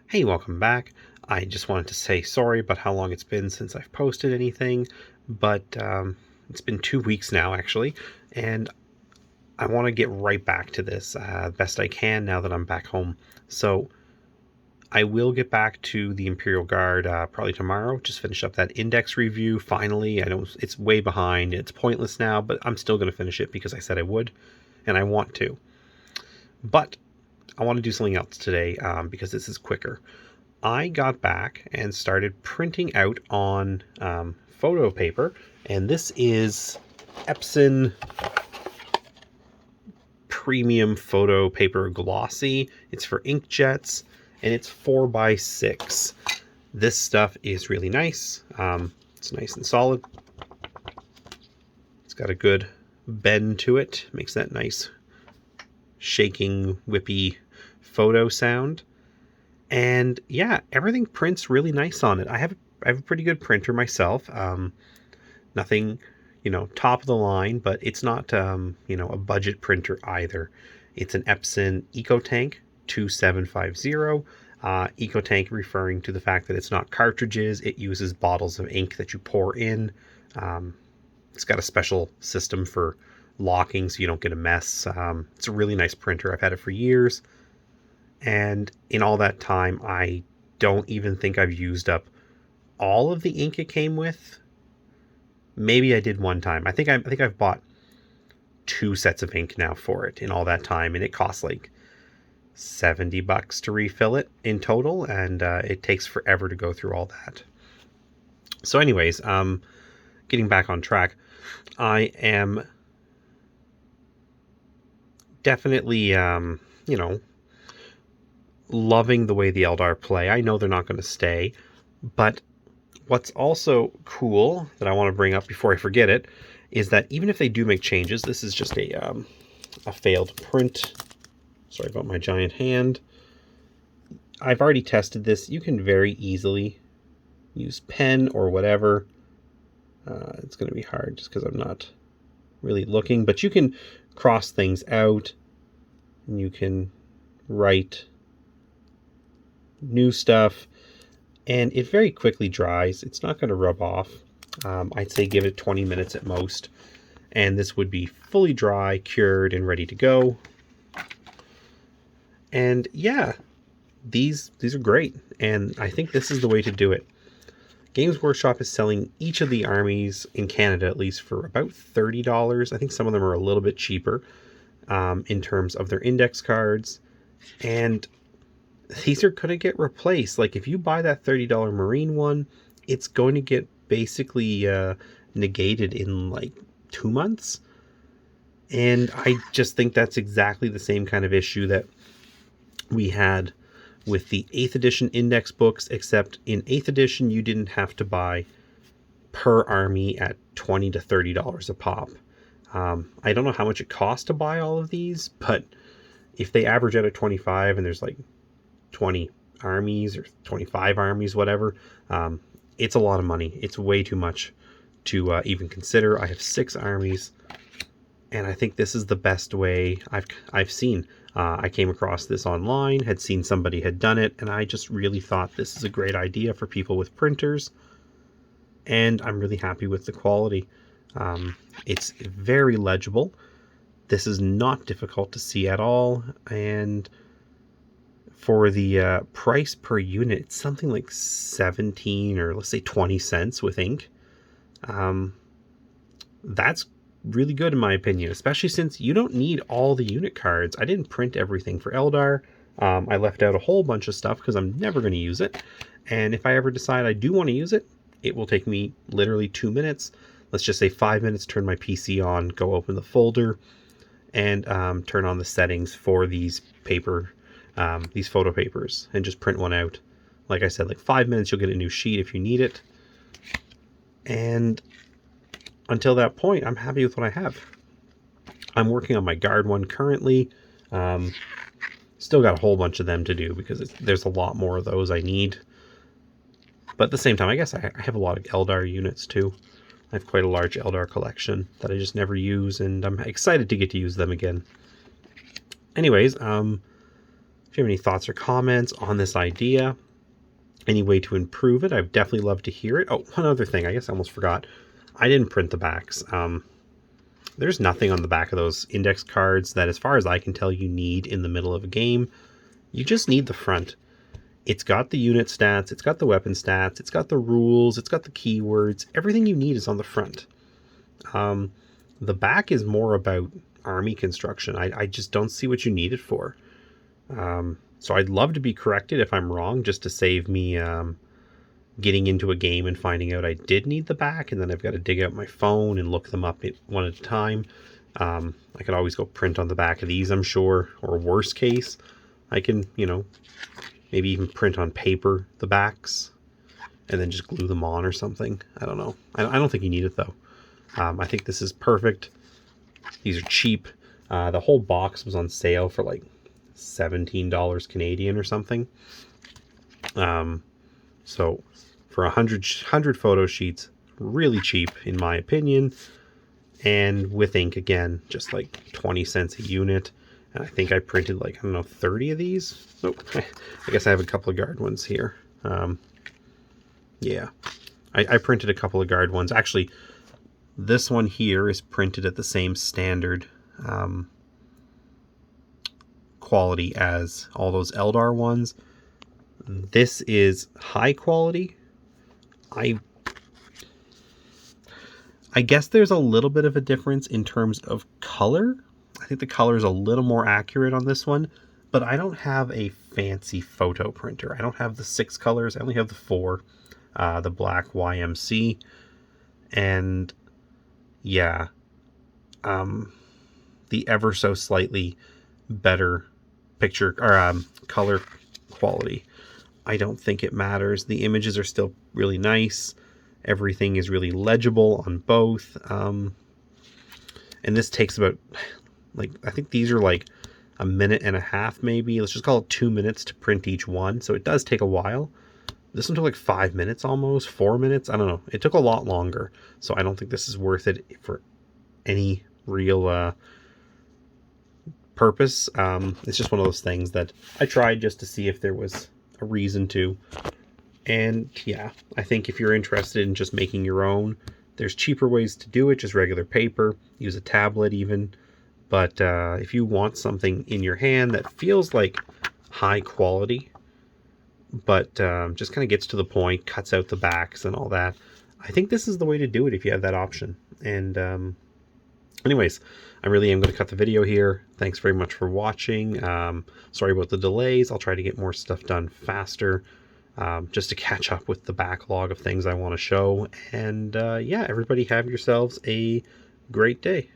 Hey, welcome back. I just wanted to say sorry about how long it's been since I've posted anything, but it's been 2 weeks now, actually, and I want to get right back to this best I can now that I'm back home. So I will get back to the Imperial Guard probably tomorrow. Just finish up that index review finally. I know it's way behind. It's pointless now, but I'm still going to finish it because I said I would, and I want to. But I want to do something else today because this is quicker. I got back and started printing out on photo paper, and this is Epson premium photo paper glossy. It's for inkjets, and it's 4x6. This stuff is really nice. It's nice and solid. It's got a good bend to it. Makes that nice shaking, whippy photo sound. And yeah, everything prints really nice on it. I have a pretty good printer myself. Nothing, top of the line, but it's not, a budget printer either. It's an Epson ecotank 2750. Ecotank referring to the fact that it's not cartridges. It uses bottles of ink that you pour in. It's got a special system for locking so you don't get a mess. It's a really nice printer. I've had it for years. And in all that time, I don't even think I've used up all of the ink it came with. Maybe I did one time. I think I've bought 2 sets of ink now for it in all that time, and it costs like $70 to refill it in total, and it takes forever to go through all that. So anyways, getting back on track, I am definitely, loving the way the Eldar play. I know they're not going to stay, but what's also cool that I want to bring up before I forget it is that even if they do make changes, this is just a failed print. Sorry about my giant hand. I've already tested this. You can very easily use pen or whatever. It's going to be hard just because I'm not really looking, but you can cross things out and you can write new stuff, and it very quickly dries. It's not going to rub off. I'd say give it 20 minutes at most, and this would be fully dry, cured, and ready to go. And yeah, these are great, and I think this is the way to do it. Games Workshop is selling each of the armies, in Canada at least, for about $30. I think some of them are a little bit cheaper in terms of their index cards, and these are going to get replaced. Like if you buy that $30 Marine one, it's going to get basically negated in like 2 months. And I just think that's exactly the same kind of issue that we had with the 8th edition index books, except in 8th edition you didn't have to buy per army at $20 to $30 a pop. I don't know how much it costs to buy all of these, but if they average out at 25 and there's like 20 armies or 25 armies, whatever, it's a lot of money. It's way too much to even consider. I have 6 armies, and I think this is the best way I've seen. I came across this online, had seen somebody had done it, and I just really thought this is a great idea for people with printers, and I'm really happy with the quality. It's very legible. This is not difficult to see at all, and for the price per unit, it's something like 17 or let's say 20 cents with ink. That's really good in my opinion, especially since you don't need all the unit cards. I didn't print everything for Eldar. I left out a whole bunch of stuff because I'm never going to use it. And if I ever decide I do want to use it, it will take me literally 2 minutes. Let's just say 5 minutes, turn my PC on, go open the folder, and turn on the settings for these photo papers, and just print one out. Like I said, like 5 minutes, you'll get a new sheet if you need it. And until that point, I'm happy with what I have. I'm working on my guard one currently. Still got a whole bunch of them to do because there's a lot more of those I need. But at the same time, I guess I have a lot of Eldar units too. I have quite a large Eldar collection that I just never use, and I'm excited to get to use them again. Anyways, If you have any thoughts or comments on this idea, any way to improve it, I'd definitely love to hear it. Oh, one other thing, I guess I almost forgot. I didn't print the backs. There's nothing on the back of those index cards that, as far as I can tell, you need in the middle of a game. You just need the front. It's got the unit stats, it's got the weapon stats, it's got the rules, it's got the keywords. Everything you need is on the front. The back is more about army construction. I just don't see what you need it for. So I'd love to be corrected if I'm wrong, just to save me getting into a game and finding out I did need the back, and then I've got to dig out my phone and look them up one at a time. I could always go print on the back of these, I'm sure, or worst case, I can, maybe even print on paper the backs and then just glue them on or something. I don't know. I don't think you need it though. I think this is perfect. These are cheap. The whole box was on sale for like $17 Canadian or something. So for 100 photo sheets, really cheap in my opinion. And with ink, again, just like 20 cents a unit. And I think I printed like, I don't know, 30 of these. Oh, I guess I have a couple of guard ones here. Yeah, I printed a couple of guard ones. Actually, this one here is printed at the same standard quality as all those Eldar ones. This is high quality. I guess there's a little bit of a difference in terms of color. I think the color is a little more accurate on this one, but I don't have a fancy photo printer. I don't have the 6 colors. I only have the 4, the black YMC, and yeah, the ever so slightly better picture or color quality. I don't think it matters. The images are still really nice. Everything is really legible on both. And this takes about, like, I think these are like a minute and a half maybe. Let's just call it 2 minutes to print each one. So it does take a while. This one took like 5 minutes almost, 4 minutes. I don't know. It took a lot longer. So I don't think this is worth it for any real purpose. It's just one of those things that I tried just to see if there was a reason to. And yeah, I think if you're interested in just making your own, there's cheaper ways to do it. Just regular paper, use a tablet even. But if you want something in your hand that feels like high quality, but just kind of gets to the point, cuts out the backs and all that, I think this is the way to do it if you have that option. And anyways, I really am going to cut the video here. Thanks very much for watching. Sorry about the delays. I'll try to get more stuff done faster, just to catch up with the backlog of things I want to show. And yeah, everybody have yourselves a great day.